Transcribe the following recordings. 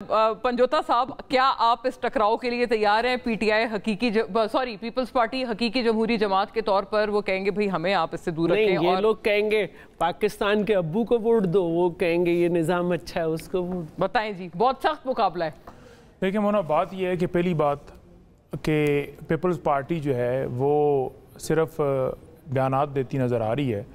पंजोता साहब, क्या आप इस टकराव के लिए तैयार हैं? पीटीआई पीपल्स पार्टी हकीकी जमहूरी जमात के तौर पर वो कहेंगे भाई हमें आप इससे दूर रखें, ये लोग कहेंगे पाकिस्तान के अब्बू को वोट दो, वो कहेंगे ये निज़ाम अच्छा है उसको वोट। बताएं जी, बहुत सख्त मुकाबला है। देखिए मोना, बात ये है कि पहली बात कि पीपल्स पार्टी जो है वो सिर्फ बयानात देती नज़र आ रही है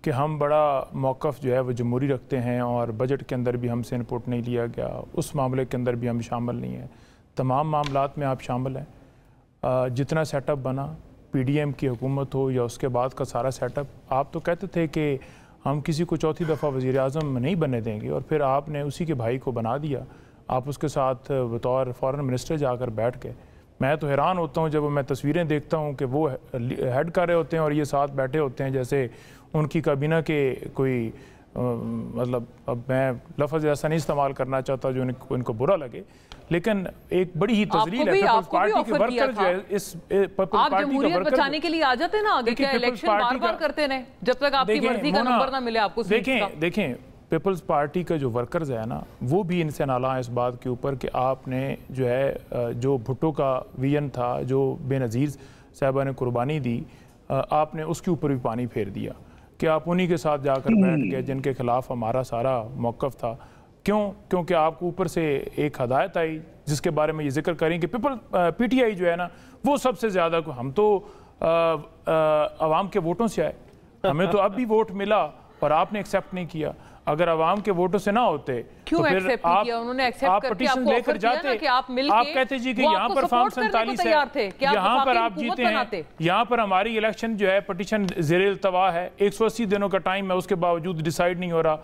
कि हम बड़ा मौक़िफ़ जो है वो जमहूरी रखते हैं और बजट के अंदर भी हमसे इनपुट नहीं लिया गया, उस मामले के अंदर भी हम शामिल नहीं हैं। तमाम मामलात में आप शामिल हैं। जितना सेटअप बना पीडीएम की हुकूमत हो या उसके बाद का सारा सेटअप, आप तो कहते थे कि हम किसी को चौथी दफ़ा वज़ीर-ए-आज़म नहीं बनने देंगे और फिर आपने उसी के भाई को बना दिया। आप उसके साथ बतौर फॉरेन मिनिस्टर जाकर बैठ गए। मैं तो हैरान होता हूँ जब मैं तस्वीरें देखता हूँ कि वो हेड कर रहे होते हैं और ये साथ बैठे होते हैं जैसे उनकी काबीना के कोई मतलब, अब मैं लफ्ज़ ऐसा नहीं इस्तेमाल करना चाहता जो इनको बुरा लगे, लेकिन एक बड़ी ही तजलील है पीपल्स पार्टी के वर्कर जो है इस पीपल्स पार्टी का वर्कर बचाने के लिए आ जाते हैं ना आगे, क्या इलेक्शन बार-बार करते रहे जब तक आपकी मर्जी का नंबर ना मिले आपको। देखें पीपल्स पार्टी का जो वर्कर्स है ना, वो भी इनसे नाला है इस बात के ऊपर कि आपने जो है जो भुट्टो का विजन था, जो बेनज़ीर साहबा ने कुर्बानी दी, आपने उसके ऊपर भी पानी फेर दिया कि आप उन्हीं के साथ जाकर बैठ गए जिनके खिलाफ हमारा सारा मौक़िफ़ था। क्यों? क्योंकि आपको ऊपर से एक हदायत आई जिसके बारे में ये जिक्र करें कि पीटीआई जो है ना वो सबसे ज़्यादा, हम तो आवाम के वोटों से आए, हमें तो अब भी वोट मिला और आपने एक्सेप्ट नहीं किया। अगर आवाम के वोटों से ना होते क्यों तो फिर आप पिटीशन लेकर जाते, आप कहते जी कि यहाँ पर फॉर्म 47 है, यहाँ पर आप जीते हैं, यहाँ पर हमारी इलेक्शन जो है पिटीशन ज़ेरे इल्तवा है, 180 दिनों का टाइम है, उसके बावजूद डिसाइड नहीं हो रहा।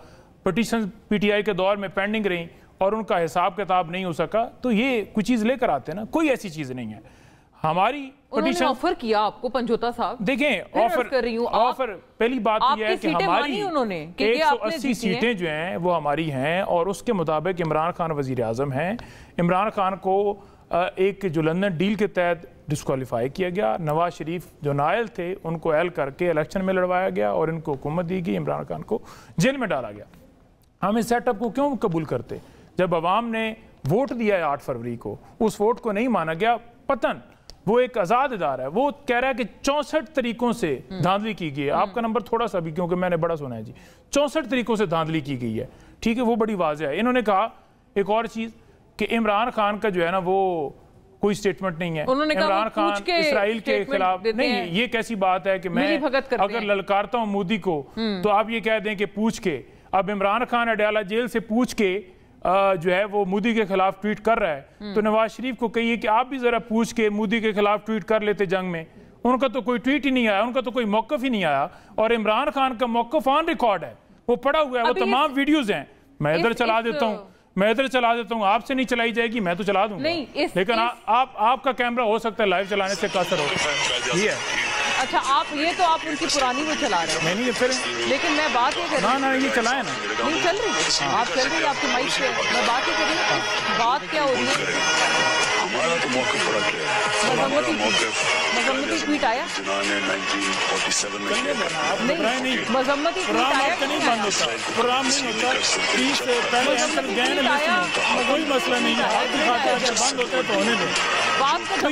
पिटीशन पीटीआई के दौर में पेंडिंग रही और उनका हिसाब किताब नहीं हो सका, तो ये कुछ चीज़ लेकर आते हैं ना, कोई ऐसी चीज़ नहीं है। हमारी पिटीशन ऑफर किया आपको पंजोता साहब, देखें ऑफर कर रही हूं, ऑफर पहली बात यह है कि हमारी 180 सीटें जो हैं वो हमारी हैं और उसके मुताबिक इमरान खान वजीर आज़म हैं। इमरान खान को एक जो लंदन डील के तहत डिस्क्वालीफाई किया गया, नवाज शरीफ जो नायल थे उनको अहल करके इलेक्शन में लड़वाया गया और इनको हुकूमत दी गई, इमरान खान को जेल में डाला गया। हम इस सेटअप को क्यों कबूल करते? जब अवाम ने वोट दिया है 8 फरवरी को, उस वोट को नहीं माना गया। पतन वो एक आज़ाद इदारा है, वो कह रहा है कि 64 तरीकों से धांधली की गई है। आपका नंबर थोड़ा सा भी, क्योंकि मैंने बड़ा सुना है जी, 64 तरीकों से धांधली की गई है, ठीक है, वो बड़ी वाज़ेह है। इन्होंने कहा एक और चीज़ कि इमरान खान का जो है ना वो कोई स्टेटमेंट नहीं है, इमरान खान इसराइल के खिलाफ नहीं। ये कैसी बात है कि मैं अगर ललकारता हूँ मोदी को तो आप ये कह दें कि पूछ के, अब इमरान खान अडयाला जेल से पूछ के जो है वो मोदी के खिलाफ ट्वीट कर रहा है, तो नवाज शरीफ को कहिए कि आप भी जरा पूछ के मोदी के खिलाफ ट्वीट कर लेते जंग में। उनका तो कोई ट्वीट ही नहीं आया, उनका तो कोई मौक़िफ़ ही नहीं आया और इमरान खान का मौक़िफ़ ऑन रिकॉर्ड है, वो पड़ा हुआ है, वो तमाम वीडियोज हैं। मैं इधर चला देता हूँ, आपसे नहीं चलाई जाएगी, मैं तो चला दूंगा, लेकिन आपका कैमरा हो सकता है लाइव चलाने से कासर हो। ये है। अच्छा, आप उनकी पुरानी वो चला रहे हैं? नहीं फिर, लेकिन मैं बात ये कर रही हूँ ना ये चलाए ना, नहीं चल रही, आप चल रही है आपके माइक पे, मैं बात ये कर रही हूँ, बात क्या हो रही है? हमारा तो मौका पड़ा क्या, मजम्मती ट्वीट आया, नहीं मजम्मती ट्वीट आया, नहीं बंद होता, प्रोग्राम नहीं होता, पहले कोई मसला नहीं है, बंद होता है तो होने दो। तो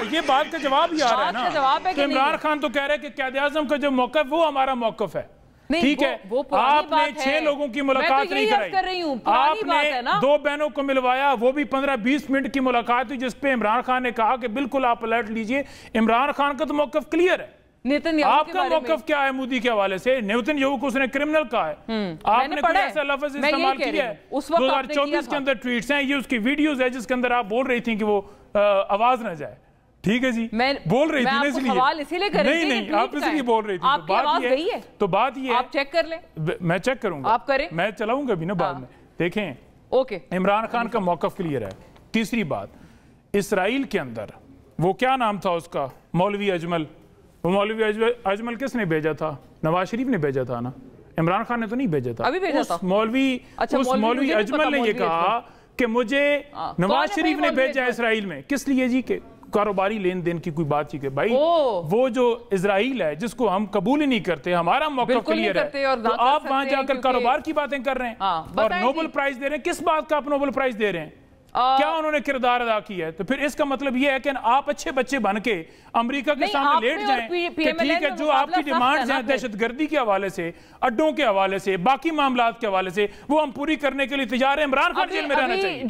ये बात का जवाब ही आ रहा है ना, तो इमरान खान तो कह रहे हैं कि क़ायद आज़म का जो मौक़िफ़ वो हमारा मौक़िफ़ है, ठीक है। आपने 6 लोगों की मुलाकात नहीं कराई, आपने 2 बहनों को मिलवाया, वो भी 15-20 मिनट की मुलाकात हुई जिसपे इमरान खान ने कहा कि बिल्कुल आप अलर्ट लीजिए। इमरान खान का तो मौक़िफ़ क्लियर है, आपका मौक़िफ़ क्या है मोदी के हवाले से? नेतन्याहू को उसने क्रिमिनल कहा है, आपने कोई ऐसा लफ्ज़ इस्तेमाल किया है? 2024 के अंदर ट्वीट्स हैं, ये उसकी वीडियोज है जिसके अंदर आप बोल रही थी कि वो आवाज ना जाए, ठीक है जी, मैं बोल रही थी ना, इसलिए नहीं आप इसलिए बोल रही थी, तो बात ये आप चेक कर लें, मैं चेक करूंगा, आप करें, मैं चलाऊंगा भी ना बाद में। देखें, ओके, इमरान खान का मौक़िफ़ क्लियर है। तीसरी बात, इसराइल के अंदर वो क्या नाम था उसका, मौलवी अजमल, वो मौलवी अजमल किसने भेजा था? नवाज शरीफ ने भेजा था ना, इमरान खान ने तो नहीं भेजा था। अभी भेजा था मौलवी अजमल ने ये कहा कि मुझे नवाज शरीफ ने भेजा है इसराइल में, किस लिए जी? के कारोबारी लेन देन की कोई बात ही, भाई वो जो इजराइल है जिसको हम कबूल ही नहीं करते, हमारा मौका क्लियर है, तो आप वहां जाकर कारोबार की बातें कर रहे हैं और नोबेल प्राइज दे रहे हैं। किस बात का आप नोबेल प्राइज दे रहे हैं? کیا انہوں نے کردار ادا کیا ہے؟ تو پھر اس کا مطلب یہ ہے کہ آپ اچھے بچے بن کے امریکہ کے سامنے لیٹ جائیں کہ ٹھیک ہے جو آپ کی ڈیمانڈز ہیں دہشت گردی کے حوالے سے، اڈوں کے حوالے سے، باقی معاملات کے حوالے سے، وہ ہم پوری کرنے کے لیے تیار ہیں، عمران خان جیل میں رہنا چاہیے.